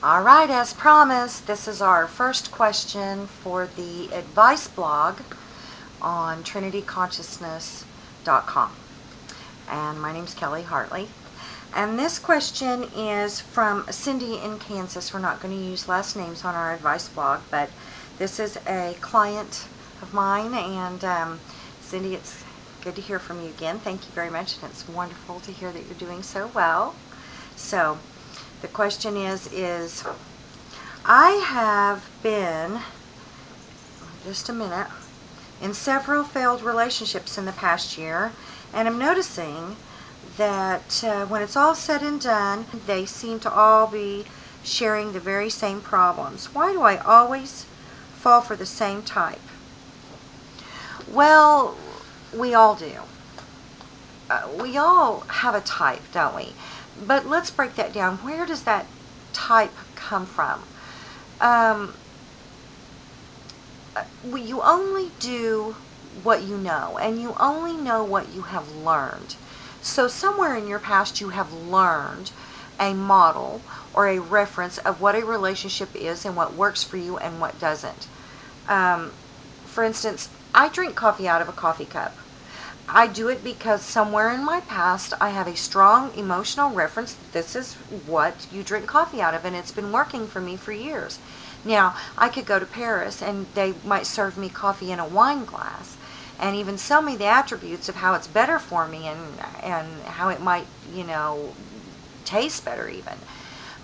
All right, as promised, this is our first question for the advice blog on trinityconsciousness.com. And my name's Kelly Hartley. And this question is from Cindy in Kansas. We're not going to use last names on our advice blog, but this is a client of mine. And Cindy, it's good to hear from you again. Thank you very much. And it's wonderful to hear that you're doing so well. So, the question is I have been, just a minute, in several failed relationships in the past year, and I'm noticing that when it's all said and done, they seem to all be sharing the very same problems. Why do I always fall for the same type? Well, we all do. We all have a type, don't we? But let's break that down. Where does that type come from? You only do what you know, and you only know what you have learned. So somewhere in your past you have learned a model or a reference of what a relationship is and what works for you and what doesn't. For instance, I drink coffee out of a coffee cup. I do it because somewhere in my past I have a strong emotional reference. This is what you drink coffee out of, and it's been working for me for years. Now, I could go to Paris and they might serve me coffee in a wine glass and even sell me the attributes of how it's better for me and how it might, taste better even.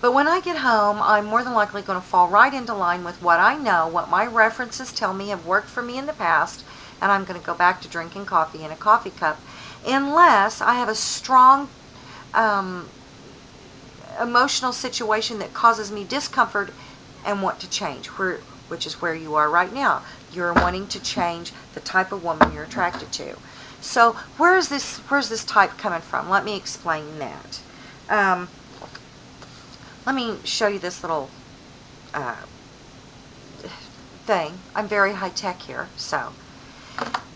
But when I get home, I'm more than likely going to fall right into line with what I know, what my references tell me have worked for me in the past, and I'm going to go back to drinking coffee in a coffee cup unless I have a strong emotional situation that causes me discomfort and want to change, which is where you are right now. You're wanting to change the type of woman you're attracted to. So where's this type coming from? Let me explain that. Let me show you this little thing. I'm very high tech here, so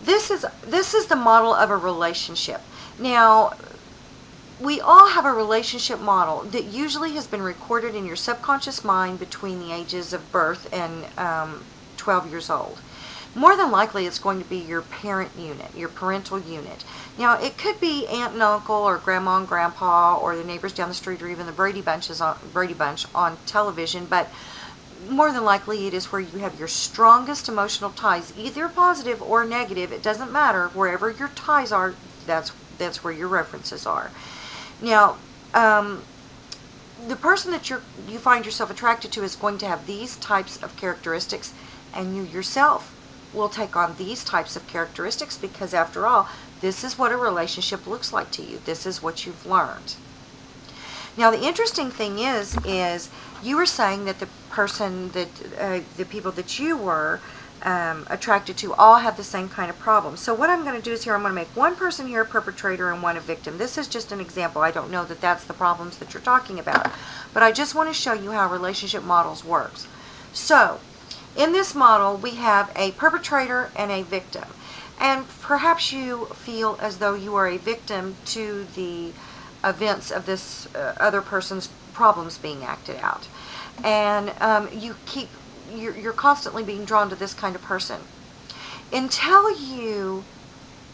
this is the model of a relationship. Now, we all have a relationship model that usually has been recorded in your subconscious mind between the ages of birth and 12 years old. More than likely, it's going to be your parent unit, your parental unit. Now, it could be aunt and uncle, or grandma and grandpa, or the neighbors down the street, or even the Brady Bunch on television, but more than likely it is where you have your strongest emotional ties, either positive or negative. It doesn't matter. Wherever your ties are, that's where your references are. Now, the person that you find yourself attracted to is going to have these types of characteristics, and you yourself will take on these types of characteristics because, after all, this is what a relationship looks like to you. This is what you've learned. Now, the interesting thing is you were saying that the people that you were attracted to all have the same kind of problem. So what I'm going to do is I'm going to make one person here a perpetrator and one a victim. This is just an example. I don't know that that's the problems that you're talking about, but I just want to show you how relationship models works. So, in this model, we have a perpetrator and a victim. And perhaps you feel as though you are a victim to the events of this other person's problems being acted out. And you're constantly being drawn to this kind of person. Until you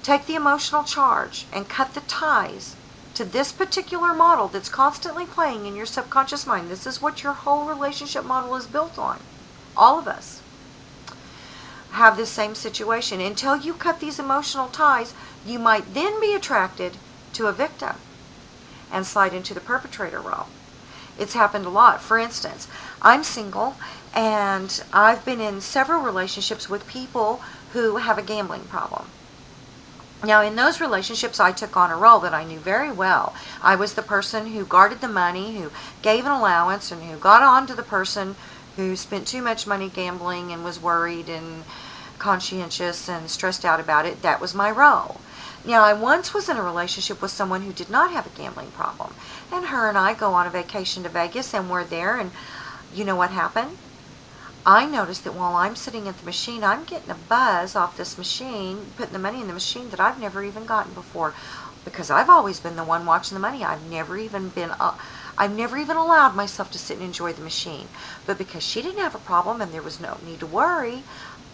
take the emotional charge and cut the ties to this particular model that's constantly playing in your subconscious mind. This is what your whole relationship model is built on. All of us have this same situation. Until you cut these emotional ties, you might then be attracted to a victim and slide into the perpetrator role. It's happened a lot. For instance, I'm single and I've been in several relationships with people who have a gambling problem. Now, in those relationships, I took on a role that I knew very well. I was the person who guarded the money, who gave an allowance, and who got on to the person who spent too much money gambling and was worried and conscientious and stressed out about it. That was my role. Now, I once was in a relationship with someone who did not have a gambling problem. And her and I go on a vacation to Vegas, and we're there, and you know what happened? I noticed that while I'm sitting at the machine, I'm getting a buzz off this machine, putting the money in the machine that I've never even gotten before. Because I've always been the one watching the money. I've never even been I've never even allowed myself to sit and enjoy the machine. But because she didn't have a problem and there was no need to worry,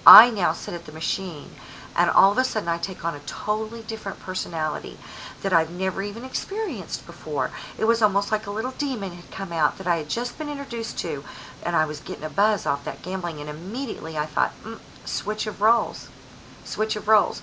I now sit at the machine, and all of a sudden I take on a totally different personality that I've never even experienced before. It was almost like a little demon had come out that I had just been introduced to, and I was getting a buzz off that gambling, and immediately I thought, switch of roles. Switch of roles.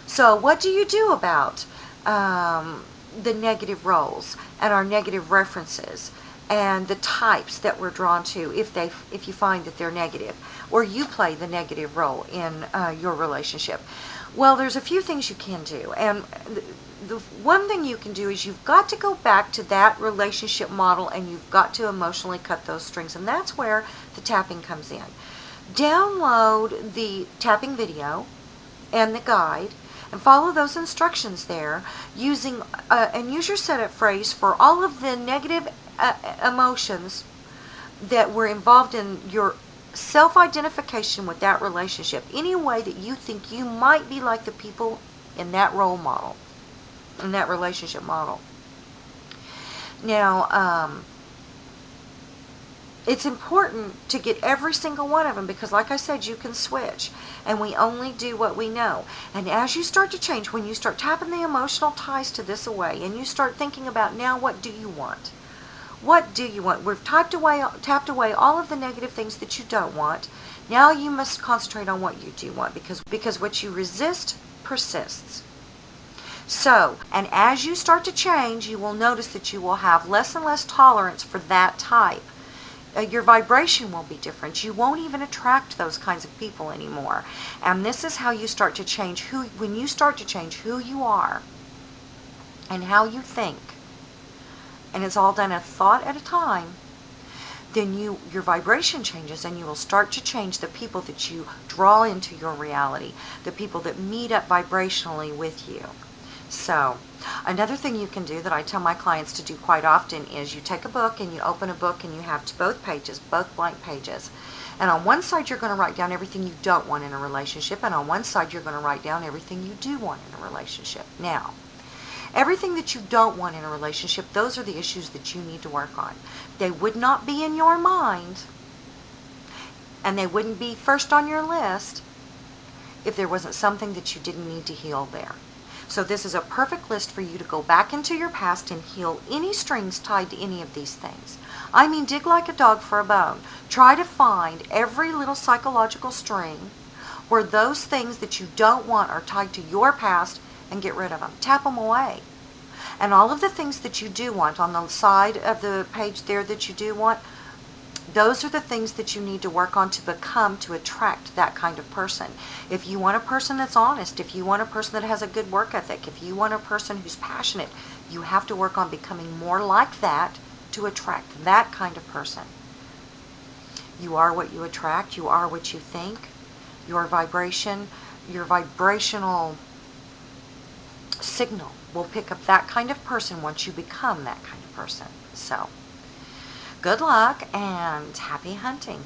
So what do you do about the negative roles and our negative references and the types that we're drawn to if you find that they're negative, or you play the negative role in your relationship? Well, there's a few things you can do, and the one thing you can do is you've got to go back to that relationship model, and you've got to emotionally cut those strings, and that's where the tapping comes in. Download the tapping video and the guide and follow those instructions there, using and use your setup phrase for all of the negative emotions that were involved in your self-identification with that relationship, any way that you think you might be like the people in that role model, in that relationship model. Now, it's important to get every single one of them, because like I said, you can switch, and we only do what we know. And as you start to change, when you start tapping the emotional ties to this away, and you start thinking about, now what do you want? What do you want? We've tapped away all of the negative things that you don't want. Now you must concentrate on what you do want, because what you resist persists. So, and as you start to change, you will notice that you will have less and less tolerance for that type. Your vibration will be different. You won't even attract those kinds of people anymore. And this is how you start to change when you start to change who you are and how you think, and it's all done a thought at a time, then your vibration changes, and you will start to change the people that you draw into your reality, the people that meet up vibrationally with you. So, another thing you can do that I tell my clients to do quite often is you take a book and you open a book and you have both pages, both blank pages. And on one side you're going to write down everything you don't want in a relationship, and on one side you're going to write down everything you do want in a relationship. Now, everything that you don't want in a relationship, those are the issues that you need to work on. They would not be in your mind, and they wouldn't be first on your list if there wasn't something that you didn't need to heal there. So this is a perfect list for you to go back into your past and heal any strings tied to any of these things. I mean, dig like a dog for a bone. Try to find every little psychological string where those things that you don't want are tied to your past, and get rid of them. Tap them away. And all of the things that you do want on the side of the page there that you do want, those are the things that you need to work on to attract that kind of person. If you want a person that's honest, if you want a person that has a good work ethic, if you want a person who's passionate, you have to work on becoming more like that to attract that kind of person. You are what you attract. You are what you think. Your vibration, your vibrational signal will pick up that kind of person once you become that kind of person. So, good luck and happy hunting.